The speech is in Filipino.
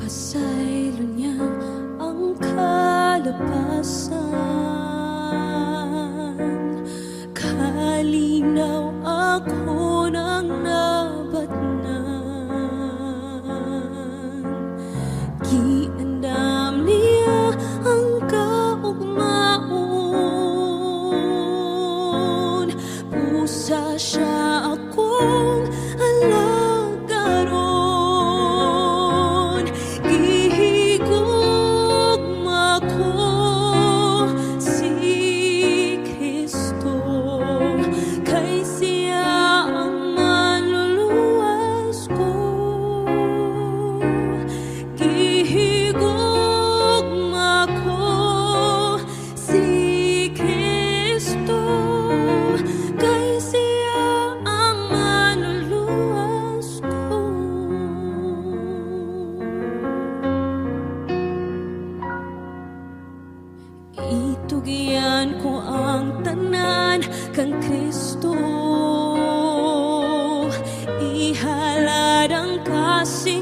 Pasaylo niya ang kalapasan. Kalinaw ako ng nabatnan. Giandam niya ang kaugmaon. Pusa siya akong alagaron. Gihigugma ko si Kristo, kay siya ang manluluwas ko. Gihigugma ko si Kristo, kay siya ang manluluwas ko. Itugyan ko ang tanan kang Kristo, ihalad ang kasi